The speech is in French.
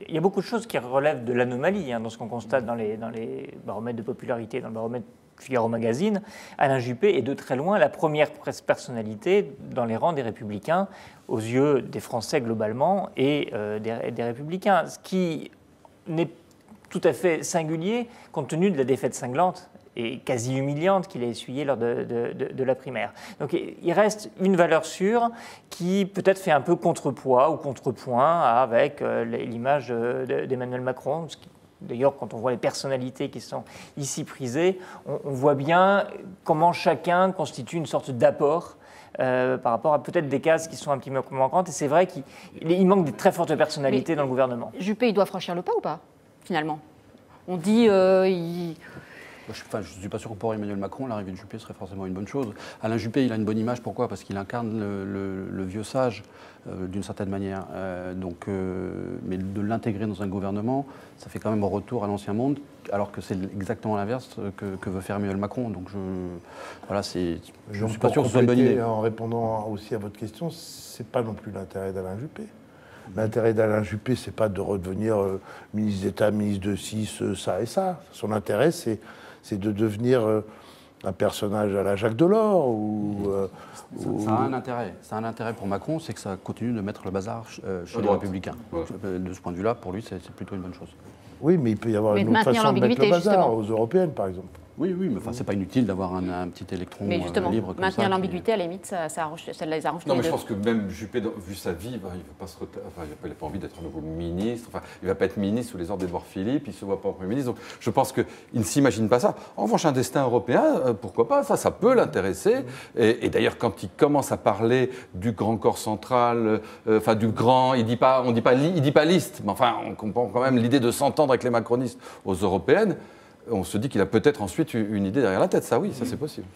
Il y a beaucoup de choses qui relèvent de l'anomalie dans ce qu'on constate dans les baromètres de popularité, dans le baromètre Figaro Magazine. Alain Juppé est de très loin la première personnalité dans les rangs des Républicains, aux yeux des Français globalement et des Républicains. Ce qui n'est tout à fait singulier compte tenu de la défaite cinglante et quasi humiliante qu'il a essuyée lors de la primaire. Donc il reste une valeur sûre qui peut-être fait un peu contrepoids ou contrepoint avec l'image d'Emmanuel Macron. D'ailleurs, quand on voit les personnalités qui sont ici prisées, on voit bien comment chacun constitue une sorte d'apport par rapport à peut-être des cases qui sont un petit peu manquantes. Et c'est vrai qu'il manque des très fortes personnalités dans le gouvernement. Juppé, il doit franchir le pas ou pas, finalement? On dit... Je ne suis pas sûr que pour Emmanuel Macron, l'arrivée de Juppé serait forcément une bonne chose. Alain Juppé, il a une bonne image. Pourquoi? Parce qu'il incarne le vieux sage, d'une certaine manière. Mais de l'intégrer dans un gouvernement, ça fait quand même un retour à l'ancien monde, alors que c'est exactement l'inverse que veut faire Emmanuel Macron. Donc je ne suis pas sûr que ce soit une bonne idée. En répondant aussi à votre question, ce n'est pas non plus l'intérêt d'Alain Juppé. L'intérêt d'Alain Juppé, ce n'est pas de redevenir ministre d'État, ministre de ci, ça et ça. Son intérêt, c'est de devenir un personnage à la Jacques Delors. Ça a un intérêt. Ça a un intérêt pour Macron, c'est que ça continue de mettre le bazar chez les Républicains. Ouais. De ce point de vue-là, pour lui, c'est plutôt une bonne chose. Oui, mais il peut y avoir une autre façon de mettre le bazar, aux européennes, par exemple. Oui, mais enfin, c'est pas inutile d'avoir un petit électron mais justement, libre comme maintenir ça. l'ambiguïté, à la limite, ça les arrange. Non, mais je pense que même Juppé, vu sa vie, il n'a pas envie d'être un nouveau ministre. Enfin, il ne va pas être ministre sous les ordres d'Édouard Philippe, il ne se voit pas en Premier ministre. Donc, je pense qu'il ne s'imagine pas ça. En revanche, un destin européen, pourquoi pas? Ça peut l'intéresser. Et d'ailleurs, quand il commence à parler du grand corps central, du grand, il dit pas liste, mais enfin, on comprend quand même l'idée de s'entendre avec les macronistes aux européennes. On se dit qu'il a peut-être ensuite une idée derrière la tête. Ça, oui, ça c'est possible.